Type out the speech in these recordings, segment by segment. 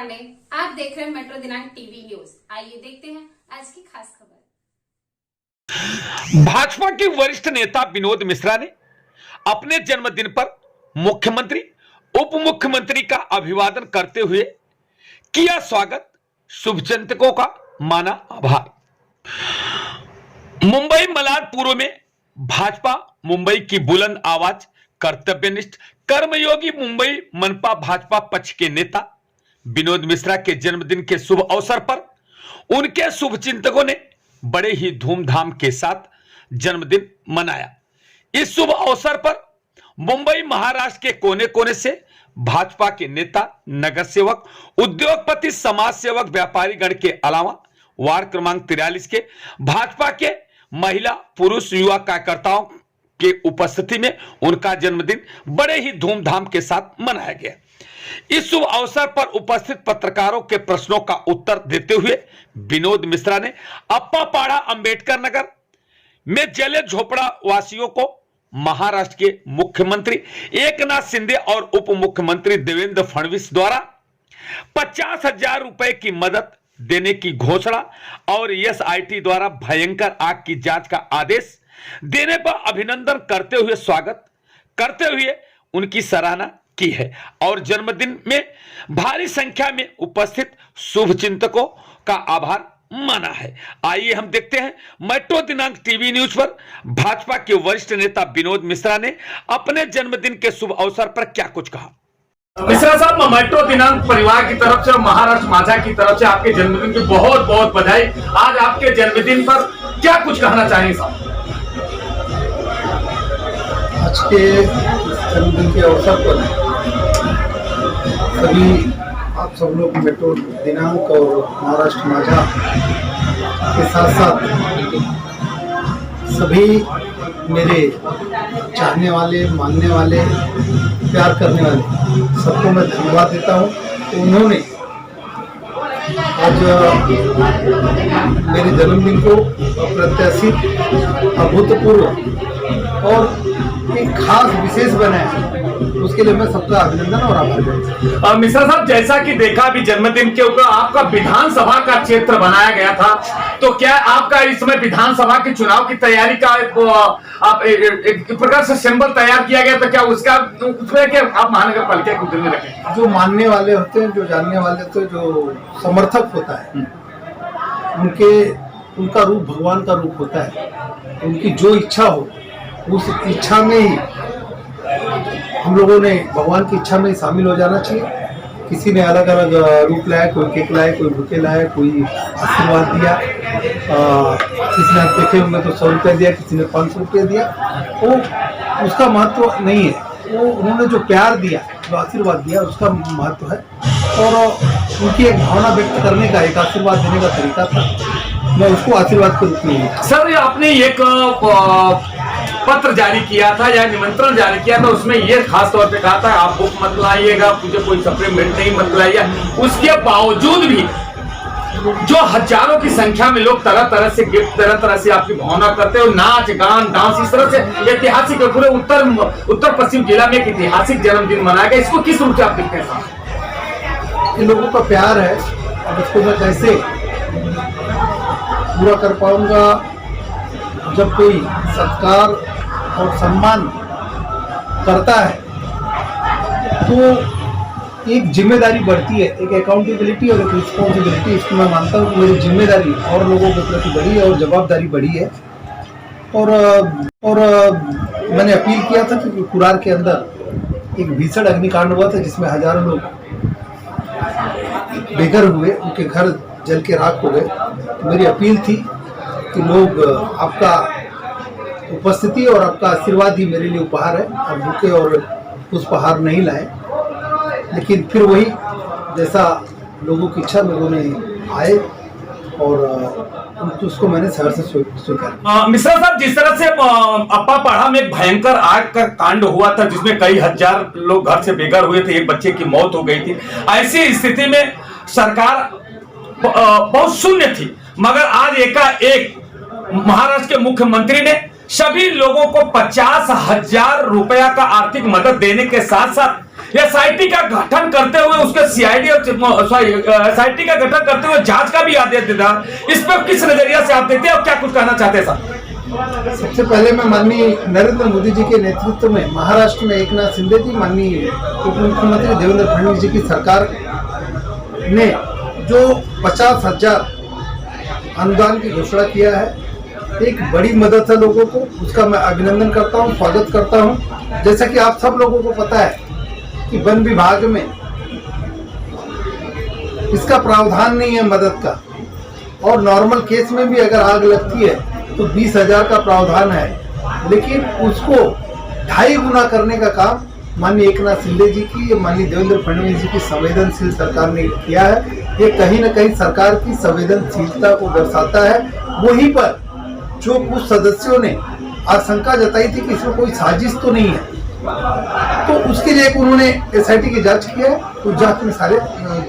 पांडे, आप देख रहे हैं मेट्रो दिनांक टीवी न्यूज। आइए देखते हैं आज की खास खबर। भाजपा के वरिष्ठ नेता विनोद मिश्रा ने अपने जन्मदिन पर मुख्यमंत्री, उप मुख्यमंत्री का अभिवादन करते हुए किया स्वागत, शुभचिंतकों का माना आभार। मुंबई मलाड पूर्व में भाजपा मुंबई की बुलंद आवाज, कर्तव्यनिष्ठ, कर्मयोगी मुंबई मनपा भाजपा पक्ष के नेता विनोद मिश्रा के जन्मदिन के शुभ अवसर पर उनके शुभचिंतकों ने बड़े ही धूमधाम के साथ जन्मदिन मनाया। इस शुभ अवसर पर मुंबई महाराष्ट्र के कोने कोने से भाजपा के नेता, नगर सेवक, उद्योगपति, समाज सेवक, व्यापारी गण के अलावा वार्ड क्रमांक 43 के भाजपा के महिला, पुरुष, युवा कार्यकर्ताओं के उपस्थिति में उनका जन्मदिन बड़े ही धूमधाम के साथ मनाया गया। इस शुभ अवसर पर उपस्थित पत्रकारों के प्रश्नों का उत्तर देते हुए विनोद मिश्रा ने अप्पापाड़ा, अंबेडकर नगर में जले झोपड़ा वासियों को महाराष्ट्र के मुख्यमंत्री एकनाथ शिंदे और उप मुख्यमंत्री देवेंद्र फडणवीस द्वारा 50,000 रुपए की मदद देने की घोषणा और एसआईटी द्वारा भयंकर आग की जांच का आदेश देने पर अभिनंदन करते हुए स्वागत करते हुए उनकी सराहना की है और जन्मदिन में भारी संख्या में उपस्थित शुभचिंतकों का आभार माना है। आइए हम देखते हैं मेट्रो दिनांक टीवी न्यूज पर भाजपा के वरिष्ठ नेता विनोद मिश्रा ने अपने जन्मदिन के शुभ अवसर पर क्या कुछ कहा। मिश्रा साहब, मेट्रो दिनांक परिवार की तरफ से और महाराष्ट्र माझा की तरफ से आपके जन्मदिन की बहुत बहुत बधाई। आज आपके जन्मदिन पर क्या कुछ कहना चाहेंगे साहब? आज के जन्मदिन के अवसर पर सभी आप सब लोग मेट्रो दिनांक और महाराष्ट्र माझा के साथ साथ सभी मेरे चाहने वाले, मानने वाले, प्यार करने वाले सबको मैं धन्यवाद देता हूँ। तो उन्होंने आज मेरे जन्मदिन को अप्रत्याशित, अभूतपूर्व और एक खास विशेष बनाया, उसके लिए मैं सबका अभिनंदन और आभार करता हूं। मिश्रा साहब, जैसा कि देखा भी जन्मदिन के ऊपर आपका विधानसभा का क्षेत्र बनाया गया था, तो क्या आपका इस समय विधानसभा के चुनाव की तैयारी का आप एक प्रकार से सिंबल तैयार किया गया, तो क्या उसका उसमें क्या आप महानगर पालिका को दिल में रखें? जो मानने वाले होते हैं, जो जानने वाले होते हैं, जो समर्थक होता है, उनका रूप भगवान का रूप होता है। उनकी जो इच्छा हो उस इच्छा में ही हम लोगों ने भगवान की इच्छा में शामिल हो जाना चाहिए। किसी ने अलग अलग रूप लाया, कोई केक लाया, कोई बुके लाया, कोई आशीर्वाद दिया, किसी ने आप देखे होंगे तो 100 रुपये दिया, किसी ने 500 रुपये दिया। वो उसका महत्व नहीं है, वो उन्होंने जो प्यार दिया, जो आशीर्वाद दिया, उसका महत्व है। और उनकी एक भावना व्यक्त करने का, एक आशीर्वाद देने का तरीका था, मैं उसको आशीर्वाद के रूप में। सर, आपने एक पत्र जारी किया था या निमंत्रण जारी किया था, उसमें ये खास तौर पे कहा था आप बुक मत लाइएगा, मुझे कोई सप्लीमेंट नहीं मत लाइए। उसके बावजूद भी जो हजारों की संख्या में लोग तरह तरह से गिफ्ट, तरह तरह से आपकी भावना करते हो, नाच गान डांस, इस तरह से ऐतिहासिक पूरे उत्तर पश्चिम जिला में एक ऐतिहासिक जन्मदिन मनाया गया। इसको किस रूप से आप देखते हैं साहब? इन लोगों का प्यार है, अब इसको मैं कैसे पूरा कर पाऊंगा? जब कोई सत्कार और सम्मान करता है तो एक जिम्मेदारी बढ़ती है, एक अकाउंटेबिलिटी और एक रिस्पॉन्सिबिलिटी। इसको मैं मानता हूँ कि मेरी जिम्मेदारी और लोगों के प्रति बढ़ी है और जवाबदारी बढ़ी है। और मैंने अपील किया था कि कुरार के अंदर एक भीषण अग्निकांड हुआ था जिसमें हजारों लोग बेघर हुए, उनके घर जल के राख हो गए। मेरी अपील थी कि लोग आपका उपस्थिति और आपका आशीर्वाद ही मेरे लिए उपहार है, और बुके और पुष्पहार नहीं लाए। लेकिन फिर वही जैसा लोगों की इच्छा, लोगों ने आए और उसको मैंने सहर्ष से स्वीकार। मिश्रा साहब, जिस तरह से अप्पापाड़ा में एक भयंकर आग का कांड हुआ था जिसमें कई हजार लोग घर से बेघर हुए थे, एक बच्चे की मौत हो गई थी, ऐसी स्थिति में सरकार बहुत शून्य थी, मगर आज एकाएक महाराष्ट्र के मुख्यमंत्री ने सभी लोगों को 50,000 रुपया का आर्थिक मदद देने के साथ साथ एसआईटी का गठन करते हुए उसके सीआईडी और एसआईटी का गठन करते हुए जांच का भी आदेश देता, इस पर किस नजरिया से आप देखते हैं और क्या कुछ कहना चाहते हैं सर? सबसे पहले मैं माननीय नरेंद्र मोदी जी के नेतृत्व में महाराष्ट्र में एकनाथ शिंदे जी, माननीय उप मुख्यमंत्री देवेंद्र फडणवीस जी की सरकार ने जो 50,000 अनुदान की घोषणा किया है, एक बड़ी मदद है लोगों को, उसका मैं अभिनंदन करता हूं, स्वागत करता हूं। जैसा कि आप सब लोगों को पता है कि वन विभाग में इसका प्रावधान नहीं है मदद का, और नॉर्मल केस में भी अगर आग लगती है तो 20,000 का प्रावधान है, लेकिन उसको 2.5 गुना करने का काम माननीय एकनाथ शिंदे जी की, माननीय देवेंद्र फडणवीस जी की संवेदनशील सरकार ने किया है। ये कहीं न कहीं सरकार की संवेदनशीलता को दर्शाता है। वहीं पर जो कुछ सदस्यों ने आशंका जताई थी कि इसमें कोई साजिश तो नहीं है, तो उसके लिए उन्होंने एसआईटी की जांच की है, तो जांच में सारे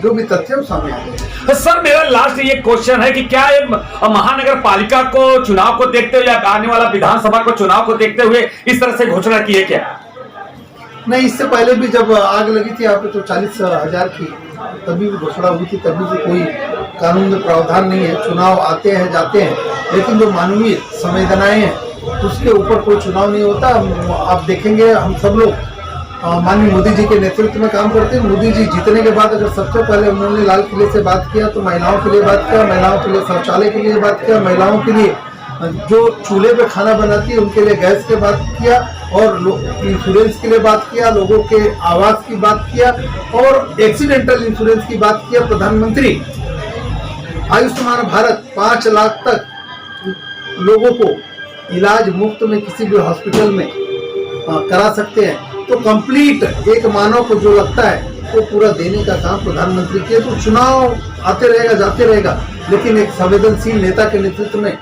जो भी तथ्य है सामने आए। सर मेरा लास्ट ये क्वेश्चन है कि क्या ये महानगर पालिका को चुनाव को देखते हुए या आने वाला विधानसभा को चुनाव को देखते हुए इस तरह से घोषणा की है क्या? नहीं, इससे पहले भी जब आग लगी थी यहाँ पे तो 40,000 की तभी भी घोषणा हुई थी, तभी भी कोई कानून में प्रावधान नहीं है। चुनाव आते हैं जाते हैं, लेकिन जो मानवीय संवेदनाएं हैं उसके ऊपर कोई चुनाव नहीं होता। आप देखेंगे हम सब लोग माननीय मोदी जी के नेतृत्व में काम करते हैं। मोदी जी जीतने के बाद अगर सबसे पहले उन्होंने लाल किले से बात किया तो महिलाओं के लिए बात किया, महिलाओं के लिए शौचालय के लिए बात किया, महिलाओं के लिए जो चूल्हे पे खाना बनाती है उनके लिए गैस की बात किया, और इंश्योरेंस के लिए बात किया, लोगों के आवास की बात किया, और एक्सीडेंटल इंश्योरेंस की बात किया। प्रधानमंत्री आयुष्मान भारत 5 लाख तक लोगों को इलाज मुफ्त में किसी भी हॉस्पिटल में करा सकते हैं। तो कंप्लीट एक मानव को जो लगता है वो पूरा देने का काम प्रधानमंत्री किए। तो चुनाव आते रहेगा जाते रहेगा, लेकिन एक संवेदनशील नेता के नेतृत्व में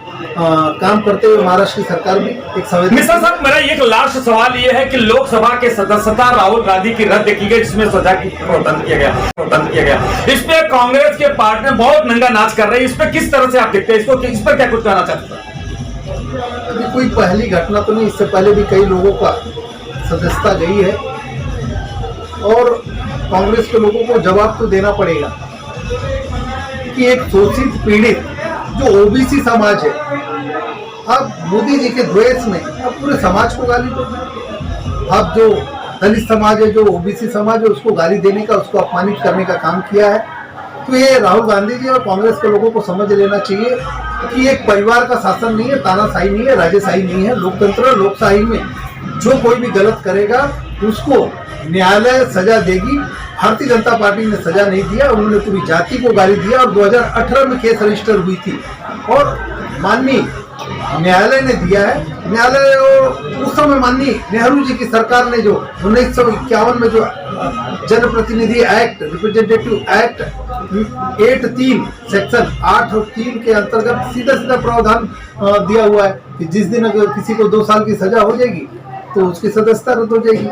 काम करते हुए महाराष्ट्र की सरकार भी एक संवेदनशील। मिश्रा साहब मेरा एक लास्ट सवाल ये है कि लोकसभा के सदस्यता राहुल गांधी की रद्द की गई, जिसमें सजा की प्रावधान किया गया। इस पे कांग्रेस के पार्टी बहुत नंगा नाच कर रही है, इस पे किस तरह से आप देखते हैं, इसको इस पर क्या कुछ कहना चाहते हैं? अभी कोई पहली घटना तो नहीं, इससे पहले भी कई लोगों का सदस्यता गई है, और कांग्रेस के लोगों को जवाब तो देना पड़ेगा कि एक शोषित पीड़ित जो ओबीसी समाज है, अब मोदी जी के द्वेष में अब पूरे समाज को गाली दो। अब जो दलित समाज है, जो ओबीसी समाज है, उसको गाली देने का, उसको अपमानित करने का काम किया है। तो ये राहुल गांधी जी और कांग्रेस के लोगों को समझ लेना चाहिए कि एक परिवार का शासन नहीं है, तानाशाही नहीं है, राजेशाही नहीं है। लोकतंत्र लोकशाही में जो कोई भी गलत करेगा उसको न्यायालय सजा देगी। भारतीय जनता पार्टी ने सजा नहीं दिया, उन्होंने पूरी जाति को गाली दिया, और 2018 में केस रजिस्टर हुई थी, और माननीय न्यायालय ने दिया है। न्यायालय उस समय माननीय नेहरू जी की सरकार ने जो 1951 में जो जनप्रतिनिधि एक्ट, रिप्रेजेंटेटिव एक्ट 8(3) सेक्शन 8 और 3 के अंतर्गत सीधा प्रावधान दिया हुआ है कि जिस दिन अगर किसी को 2 साल की सजा हो जाएगी तो उसकी सदस्यता रद्द हो जाएगी।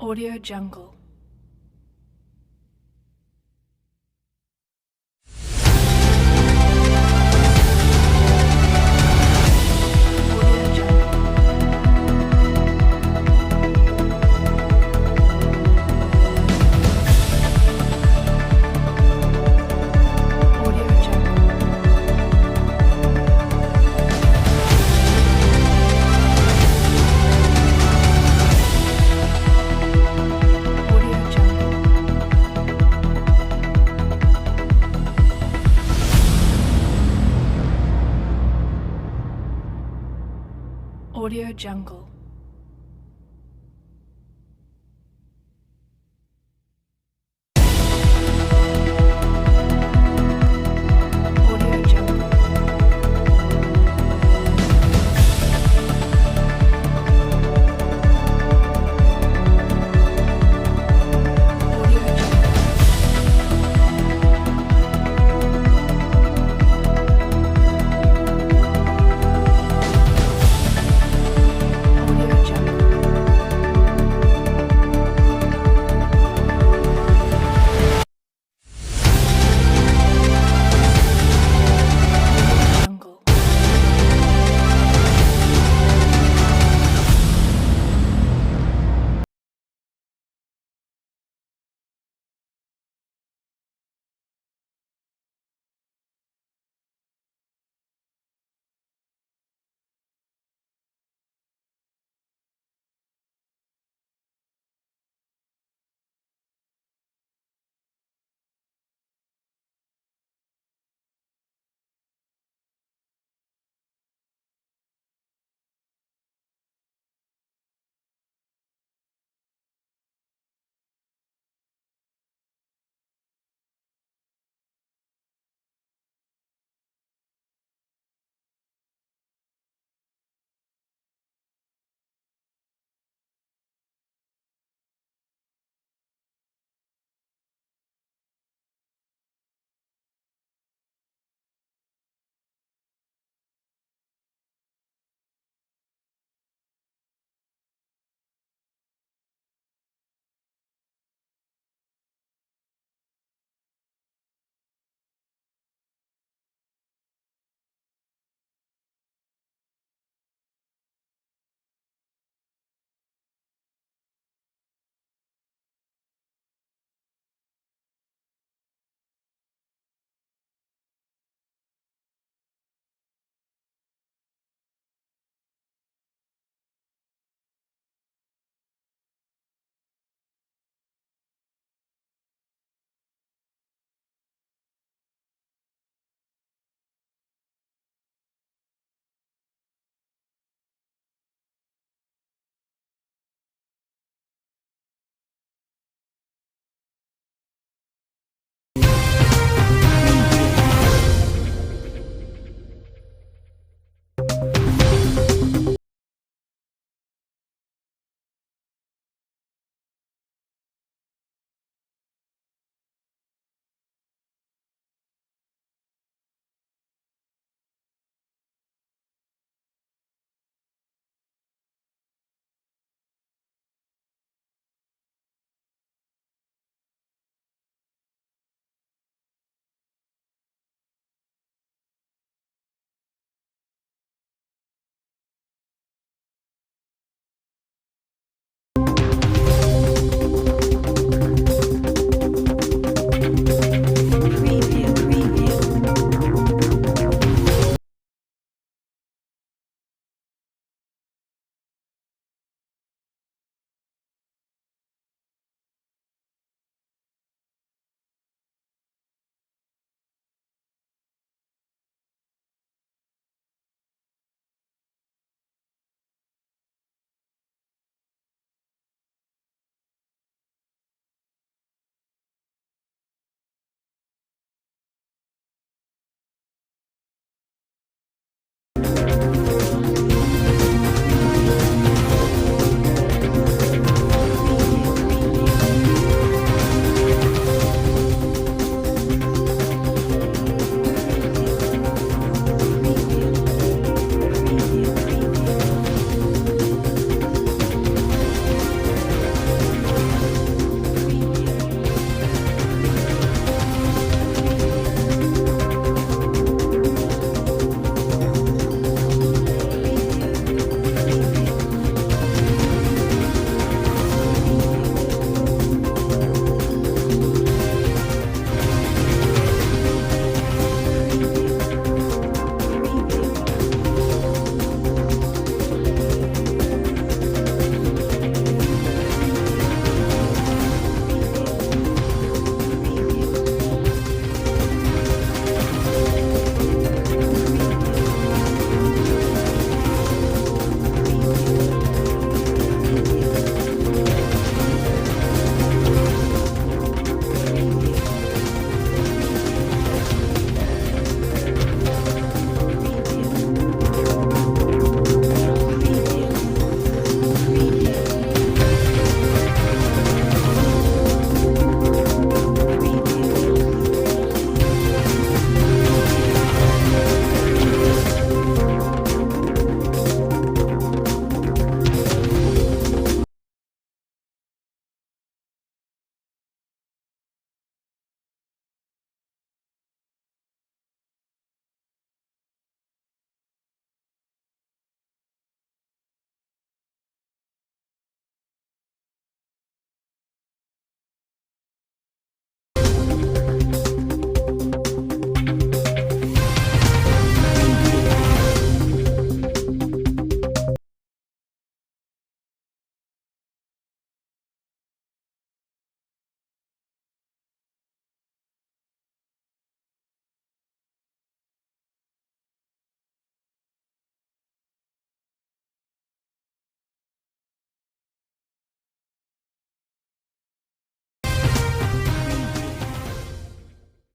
Audio Jungle. Audio Jungle.